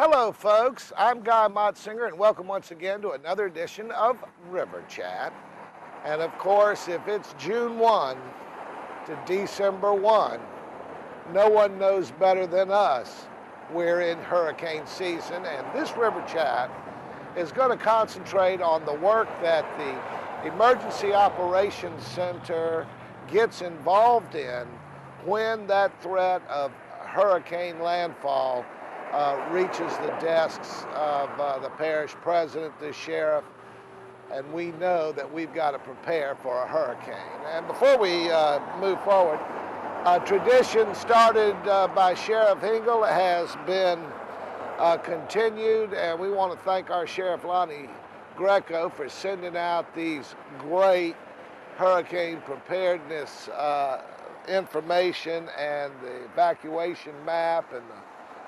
Hello folks, I'm Guy Motzinger and welcome once again to another edition of River Chat. And of course, if it's June 1 to December 1, no one knows better than us. We're in hurricane season, and this River Chat is going to concentrate on the work that the Emergency Operations Center gets involved in when that threat of hurricane landfall reaches the desks of the parish president, the sheriff, and we know that we've got to prepare for a hurricane. And before we move forward, a tradition started by Sheriff Hingle has been continued, and we want to thank our Sheriff Lonnie Greco for sending out these great hurricane preparedness information and the evacuation map and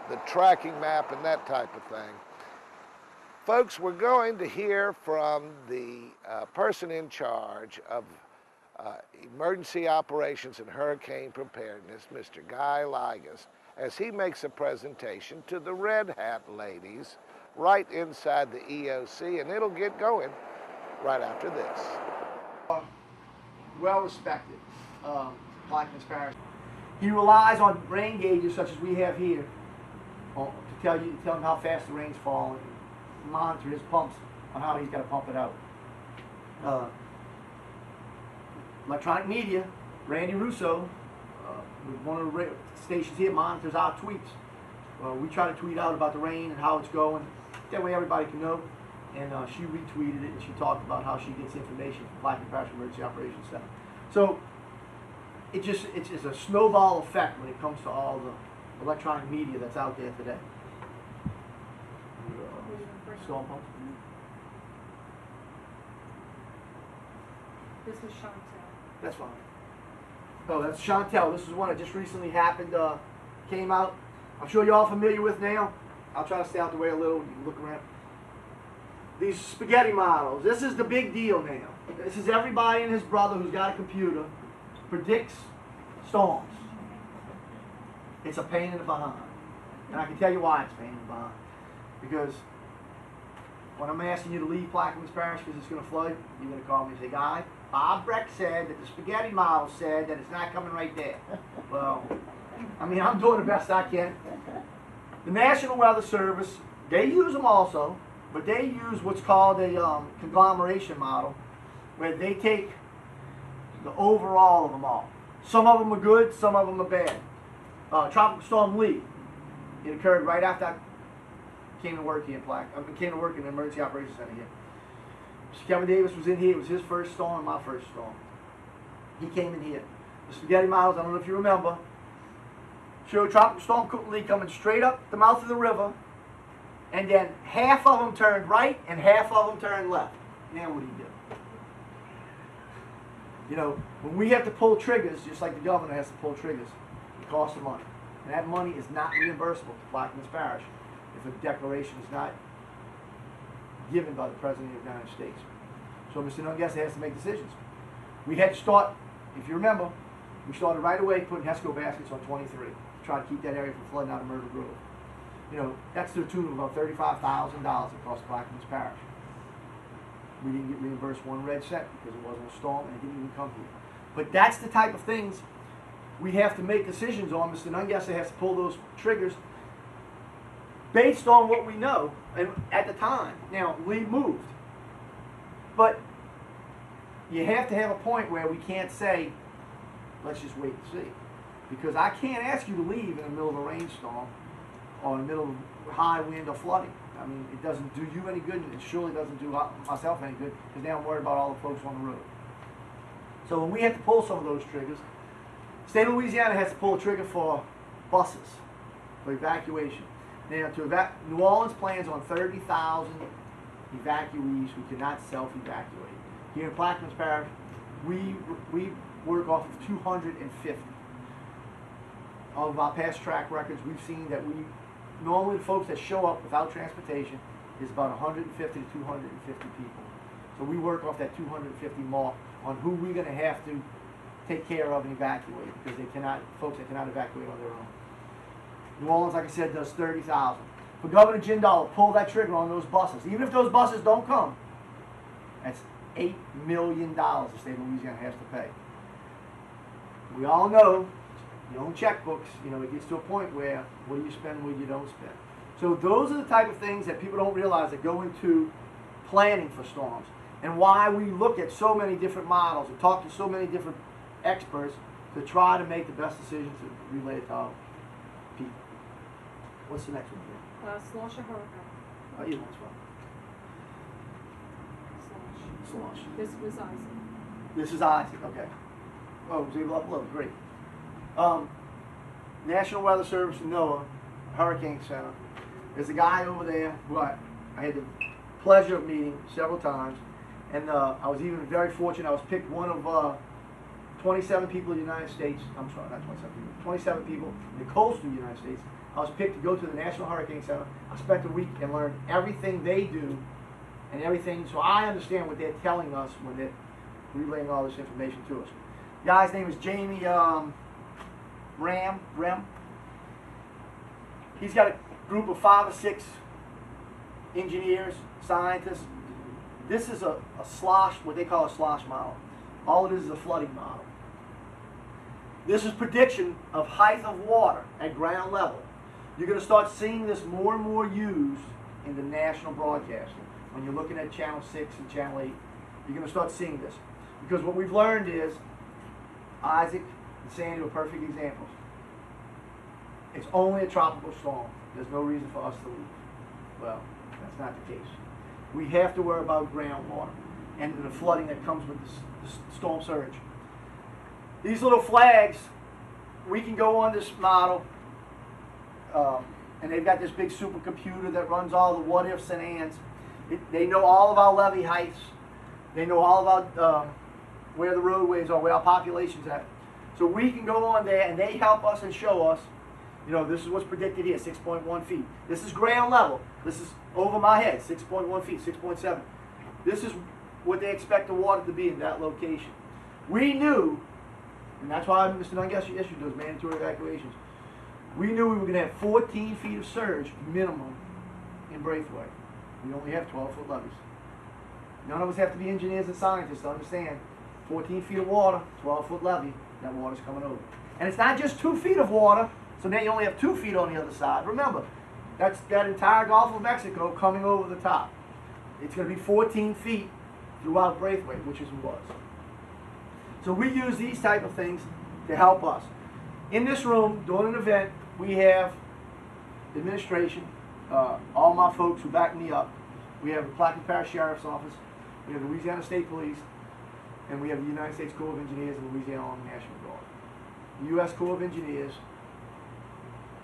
the tracking map and that type of thing. Folks, we're going to hear from the person in charge of emergency operations and hurricane preparedness, Mr. Guy Ligas, as he makes a presentation to the Red Hat ladies right inside the EOC, and it'll get going right after this. Well respected, Plaquemines Parish. He relies on rain gauges such as we have here to tell him how fast the rain's falling, and monitor his pumps on how he's got to pump it out. Electronic media, Randy Russo, with one of the stations here, monitors our tweets. We try to tweet out about the rain and how it's going. That way everybody can know. And she retweeted it, and she talked about how she gets information from Plaquemines Parish Emergency Operations Center. So it's a snowball effect when it comes to all the electronic media that's out there today. Storm pumps. This was Chantel. That's fine. Oh, that's Chantel. This is one that just recently happened, came out. I'm sure you're all familiar with now. I'll try to stay out the way a little. You can look around. These spaghetti models. This is the big deal now. This is everybody and his brother who's got a computer predicts storms. It's a pain in the behind. And I can tell you why it's a pain in the behind. Because when I'm asking you to leave Plaquemines Parish because it's going to flood, you're going to call me and say, Guy, Bob Breck said that the spaghetti model said that it's not coming right there. Well, I mean, I'm doing the best I can. The National Weather Service, they use them also, but they use what's called a conglomeration model, where they take the overall of them all. Some of them are good, some of them are bad. Tropical Storm Lee, it occurred right after I came to work here in came to work in the Emergency Operations Center here. Mr. Kevin Davis was in here. It was his first storm, my first storm. He came in here. The spaghetti models, I don't know if you remember, showed Tropical Storm Cook Lee coming straight up the mouth of the river, and then half of them turned right and half of them turned left. Now what do you do? You know, when we have to pull triggers, just like the governor has to pull triggers, it costs them money. And that money is not reimbursable to Plaquemines Parish if a declaration is not given by the President of the United States. So Mr. Nungesser has to make decisions. We had to start, if you remember, we started right away putting HESCO baskets on 23 to try to keep that area from flooding out of Myrtle Grove. You know, that's to the tune of about $35,000 across Plaquemines Parish. We didn't get reimbursed one red cent because it wasn't a storm and it didn't even come here. But that's the type of things we have to make decisions on. Mr. Nungesser has to pull those triggers based on what we know and at the time. Now, Lee moved. But you have to have a point where we can't say, let's just wait and see. Because I can't ask you to leave in the middle of a rainstorm or in the middle of high wind or flooding. I mean, it doesn't do you any good, and it surely doesn't do myself any good, because now I'm worried about all the folks on the road. So when we have to pull some of those triggers, state of Louisiana has to pull a trigger for buses, for evacuation. Now, New Orleans plans on 30,000 evacuees who cannot self-evacuate. Here in Plaquemines Parish, we work off of 250. Of our past track records, we've seen that normally the folks that show up without transportation is about 150 to 250 people. So we work off that 250 mark on who we're going to have to take care of and evacuate, because folks that cannot evacuate on their own. New Orleans, like I said, does 30,000. For Governor Jindal to pull that trigger on those buses, even if those buses don't come, that's $8 million the state of Louisiana has to pay. We all know, you own checkbooks, it gets to a point where what do you spend, what you don't spend. So those are the type of things that people don't realize that go into planning for storms, and why we look at so many different models and talk to so many different experts to try to make the best decisions to relay it to our people. What's the next one here? Slosh or hurricane? Oh, you next one. Slosh. This was Isaac. This is Isaac, okay. Oh, so you love, great. National Weather Service in NOAA, Hurricane Center. There's a guy over there who I had the pleasure of meeting several times, and I was even very fortunate. I was picked one of 27 people in the United States. I'm sorry, not 27 people. 27 people in the coastal United States. I was picked to go to the National Hurricane Center. I spent a week and learned everything they do and everything, so I understand what they're telling us when they're relaying all this information to us. The guy's name is Jamie Rem. He's got a group of 5 or 6 engineers, scientists. This is a slosh, what they call a slosh model. All it is a flooding model. This is prediction of height of water at ground level. You're going to start seeing this more and more used in the national broadcasting. When you're looking at Channel 6 and Channel 8, you're going to start seeing this. Because what we've learned is, Isaac and Sandy were perfect examples. It's only a tropical storm. There's no reason for us to leave. Well, that's not the case. We have to worry about groundwater and the flooding that comes with the storm surge. These little flags, we can go on this model, and they've got this big supercomputer that runs all the what ifs and ands. They know all of our levee heights. They know all about where the roadways are, where our population's at. So we can go on there, and they help us and show us, this is what's predicted here, 6.1 feet. This is ground level. This is over my head, 6.1 feet, 6.7. This is what they expect the water to be in that location. We knew, and that's why Mr. Nungesser issued those mandatory evacuations. We knew we were going to have 14 feet of surge minimum in Braithwaite. We only have 12-foot levees. None of us have to be engineers and scientists to understand 14 feet of water, 12-foot levee, that water's coming over. And it's not just 2 feet of water, so then you only have 2 feet on the other side. Remember, that's that entire Gulf of Mexico coming over the top. It's going to be 14 feet throughout Braithwaite, which is what it was. So we use these type of things to help us. In this room, during an event, we have administration, all my folks who back me up. We have the Plaquemines Parish Sheriff's Office, we have the Louisiana State Police, and we have the United States Corps of Engineers and the Louisiana Army National Guard. The U.S. Corps of Engineers,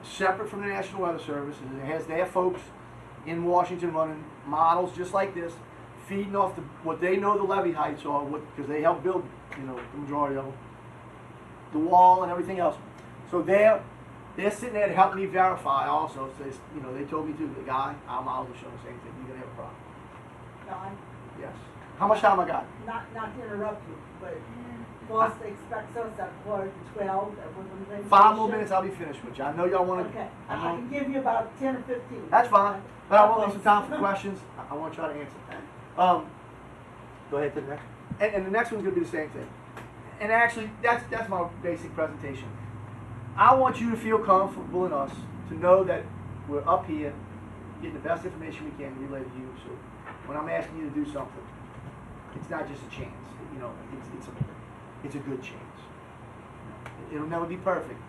separate from the National Weather Service, and it has their folks in Washington running models just like this, feeding off what they know the levee heights are, because they help build, the majority of them, the wall and everything else. So they're sitting there to help me verify also. So they told me to, the guy, our models are showing the same thing. You're going to have a problem. Don, Yes. How much time I got? not to interrupt you, but boss expects us at 12, at 5 more minutes, I'll be finished with you. I know y'all want to. Okay, I can give you about 10 or 15. That's fine. But I want to leave some time for questions. I want to try to answer. Go ahead to the next. And the next one's going to be the same thing. And actually, that's my basic presentation. I want you to feel comfortable in us, to know that we're up here, getting the best information we can relay to you. So when I'm asking you to do something, it's not just a chance. It's a good chance. It'll never be perfect.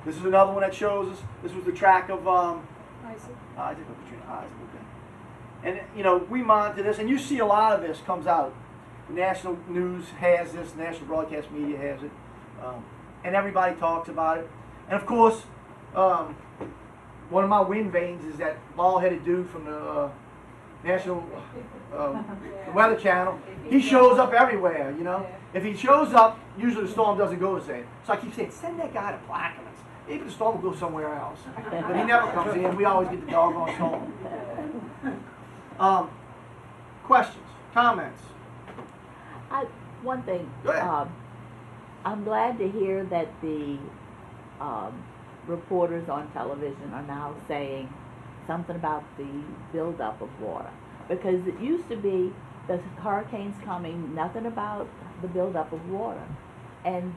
This is another one that shows us. This was the track of Isaac. Isaac, and we monitor this, and you see a lot of this comes out. The national news has this, national broadcast media has it, and everybody talks about it. And of course, one of my wind vanes is that bald-headed dude from the National Weather Channel. He shows up everywhere, you know. If he shows up, usually the storm doesn't go the same. So I keep saying, send that guy to Plaquemines. Maybe the storm will go somewhere else. But he never comes in. We always get the doggone storm. Questions, comments? One thing. Go ahead. I'm glad to hear that the reporters on television are now saying something about the buildup of water. Because it used to be the hurricanes coming, nothing about the buildup of water. And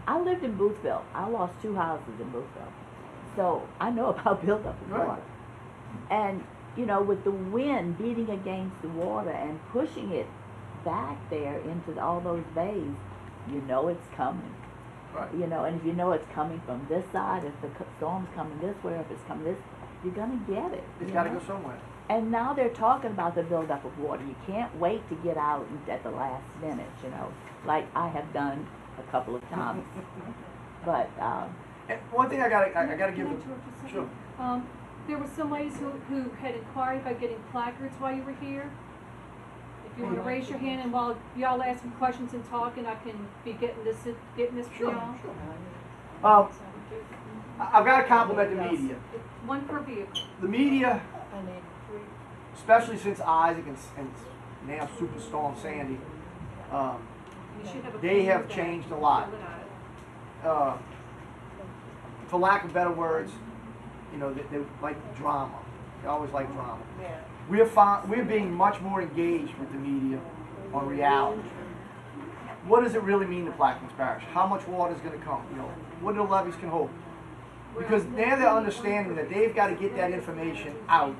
I lived in Boothville. I lost 2 houses in Boothville. So I know about buildup of Right. water. And, you know, with the wind beating against the water and pushing it back there into all those bays, you know it's coming. Right. You know, and if you know it's coming from this side, if the storm's coming this way, or if it's coming this, you're gonna get it. It's you got to know? go somewhere. And now they're talking about the buildup of water. You can't wait to get out at the last minute, you know, like I have done a couple of times. But And one thing I gotta give Can I them. interrupt a second? Sure. There were some ladies who had inquired about getting placards while you were here. If you want to raise your hand, and while y'all asking questions and talking, I can be getting this for Sure, y'all. sure. I've got to compliment the media. One per vehicle. The media, especially since Isaac and now Superstorm Sandy, You should have a they pen have with that. changed a lot. Fill it out. For lack of better words, you know, they like drama. They always like drama. We're being much more engaged with the media on reality. What does it really mean to Plaquemines Parish? How much water is going to come? You know, what the levees can hold? Because now they're understanding that they've got to get that information out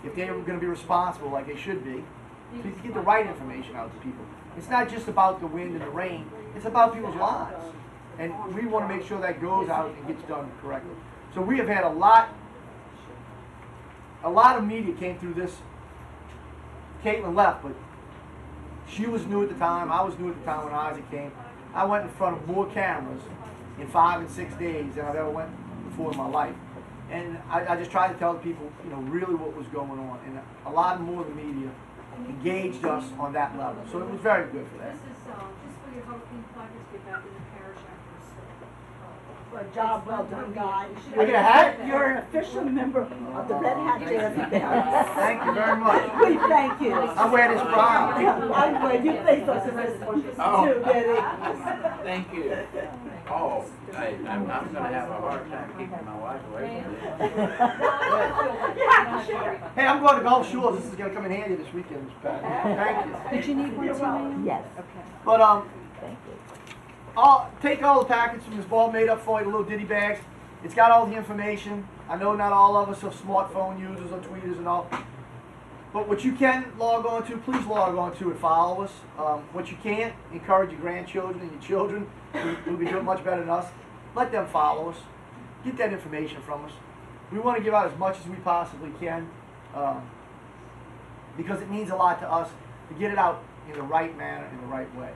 if they're going to be responsible like they should be, to get the right information out to people. It's not just about the wind and the rain, it's about people's lives. And we want to make sure that goes out and gets done correctly. So we have had a lot of media came through this. Caitlin left, but she was new at the time, I was new at the time when Isaac came. I went in front of more cameras in 5 and 6 days than I've ever went before in my life. And I just tried to tell the people, you know, really what was going on. And a lot more of the media engaged us on that level. So it was very good for that. This is just for your hurricane placards, get back in the parish after a storm. For a job well done, guys. I get a hat? You're an official member of the Red Hat Dancing Band. Thank you very much. We thank you. I wear this proud. I'm glad you placed us in this one too, Betty. Thank you. Oh, I'm gonna have a hard time keeping my wife away from this. You have to share. Hey, I'm going to Gulf Shores. This is going to come in handy this weekend, Ms. Pat. Thank you. Did you need one too, ma'am? yes, But thank you. I'll take all the packets from this ball made up for you, the little ditty bags. It's got all the information. I know not all of us are smartphone users or tweeters and all. But what you can log on to, please log on to and follow us. What you can't, encourage your grandchildren and your children who be doing much better than us. Let them follow us. Get that information from us. We want to give out as much as we possibly can because it means a lot to us to get it out in the right manner, in the right way.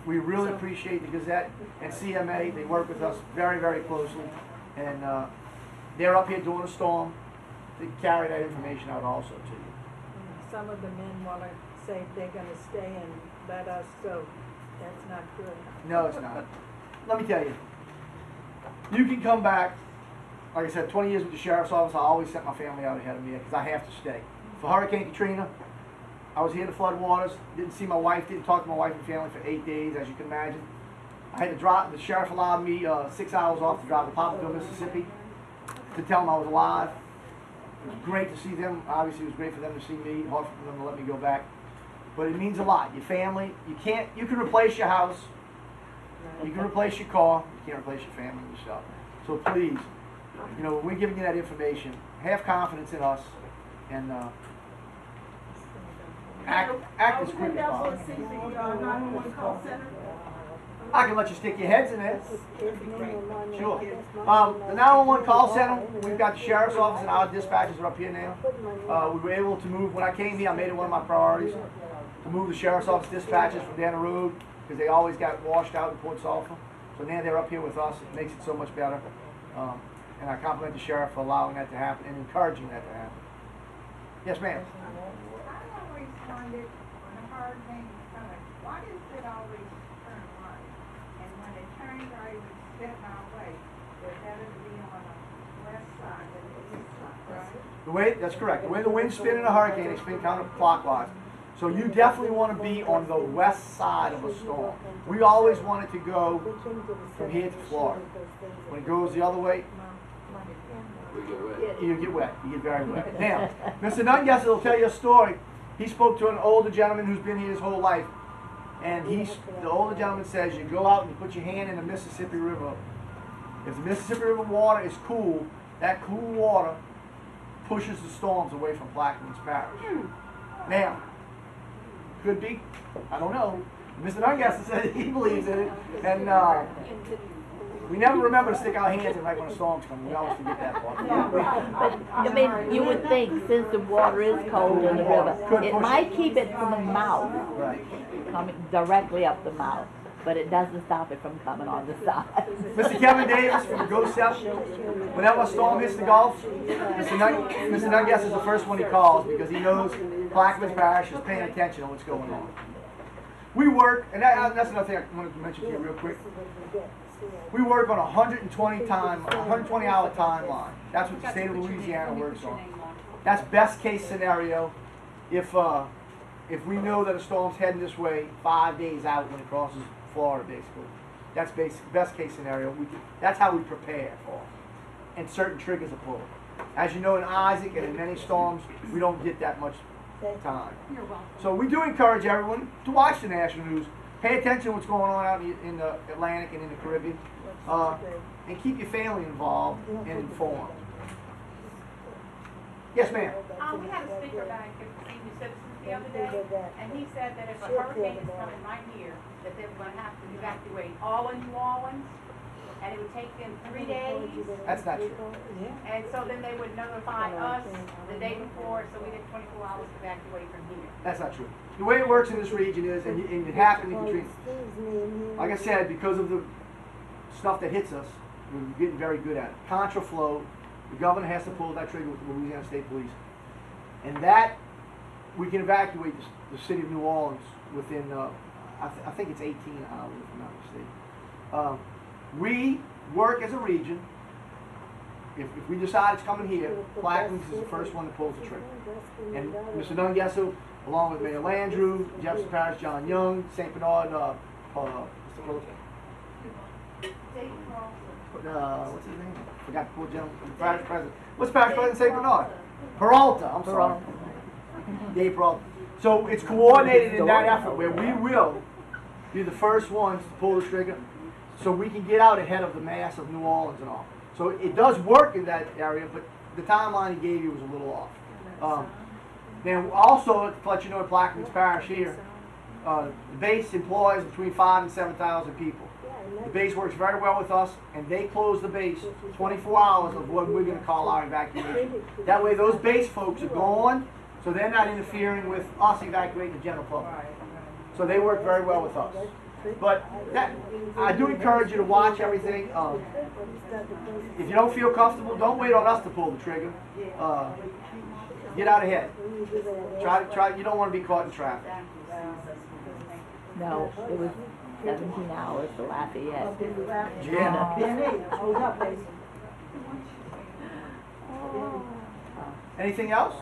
We really appreciate the Gazette and CMA. They work with us very, very closely. And they're up here during a storm to carry that information out also to you. Some of the men want to say they're going to stay and let us go. That's not good. No, it's not. Let me tell you, you can come back. Like I said, 20 years with the sheriff's office, I always sent my family out ahead of me because I have to stay. For Hurricane Katrina, I was here in the floodwaters, didn't see my wife, didn't talk to my wife and family for 8 days, as you can imagine. I had to drop, the sheriff allowed me 6 hours off to drive to Poplarville, Mississippi, to tell them I was alive. It was great to see them. Obviously, it was great for them to see me, hard for them to let me go back. But it means a lot. Your family, you can replace your house, you can replace your car, you can't replace your family and yourself. So please, you know, when we're giving you that information, have confidence in us and act as quick as possible. I can let you stick your heads in there. Sure. The 911 call center, we've got the sheriff's office and our dispatchers are up here now. We were able to move, when I came here, I made it one of my priorities to move the sheriff's office dispatchers from down the road because they always got washed out in Port Sulphur. So now they're up here with us. It makes it so much better. And I compliment the sheriff for allowing that to happen and encouraging that to happen. Yes, ma'am. I always wondered when a hurricane is coming, why does it always turn right? And when it turns right, it's set my way. It's better to be on the west side than the east side, right? That's correct. The way the winds spin in a hurricane, they spin counterclockwise. So you definitely want to be on the west side of a storm. We always want it to go from here to Florida. When it goes the other way, We get wet. you get wet. You get very wet. Now, Mr. Nungesser will tell you a story. He spoke to an older gentleman who's been here his whole life. And the older gentleman says you go out and you put your hand in the Mississippi River. If the Mississippi River water is cool, that cool water pushes the storms away from Plaquemines Parish. Now, could be, I don't know. Mr. Nungesser said he believes in it, and we never remember to stick our hands in right when a storm's coming. We always forget that part. But, I mean, you would think since the water is cold in the river, it might keep it from the mouth, Right. coming directly up the mouth, but it doesn't stop it from coming on the side. Mr. Kevin Davis from the Ghost Step, whenever a storm hits the Gulf, Mr. Nungesser is the first one he calls because he knows Plaquemines Parish is paying attention to what's going on. We work, and that's another thing I wanted to mention to you real quick. We work on a 120-hour timeline. That's what the state of Louisiana works on. That's best case scenario. If we know that a storm's heading this way 5 days out when it crosses Florida, basically. That's best case scenario. That's how we prepare for it. And certain triggers are pulled. As you know, in Isaac and in many storms, we don't get that much time. You're welcome. So we do encourage everyone to watch the national news. Pay attention to what's going on out in the Atlantic and in the Caribbean. And keep your family involved and informed. Yes, ma'am. We had a speaker back at the senior citizens the other day, and he said that if a hurricane is coming right here, that they were gonna have to evacuate all of New Orleans, and it would take them 3 days. That's not true. And so then they would notify us the day before, so we had 24 hours to evacuate from here. That's not true. The way it works in this region is, and it happened in Katrina, like I said, because of the stuff that hits us, we're getting very good at it. Contraflow, the governor has to pull that trigger with the Louisiana State Police. And that, we can evacuate the city of New Orleans within, I think it's 18 hours, if I'm not mistaken. We work as a region. If we decide it's coming here, Plaquemines is the first one that pulls the trigger. And Mr. Nungesser, along with Mayor Landrieu, Jefferson Parish, John Young, St. Bernard, what's his name? Forgot the poor gentleman, parish president. What's parish president St. Bernard? Peralta, I'm sorry. Dave Peralta. So it's coordinated in that effort where we will be the first ones to pull the trigger so we can get out ahead of the mass of New Orleans and all. So it does work in that area, but the timeline he gave you was a little off. Now, also, to let you know, in Plaquemines Parish here, the base employs between 5,000 and 7,000 people. The base works very well with us, and they close the base 24 hours of what we're going to call our evacuation. That way, those base folks are gone, so they're not interfering with us evacuating the general public. So they work very well with us. But I do encourage you to watch everything. If you don't feel comfortable, don't wait on us to pull the trigger. Get out ahead. Try. You don't want to be caught in traffic. No, it was 17 hours to Lafayette. Yeah. Anything else?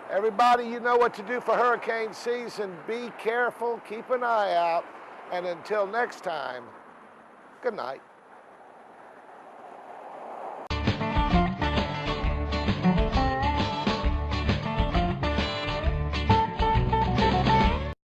Everybody, you know what to do for hurricane season. Be careful, keep an eye out, and until next time, good night.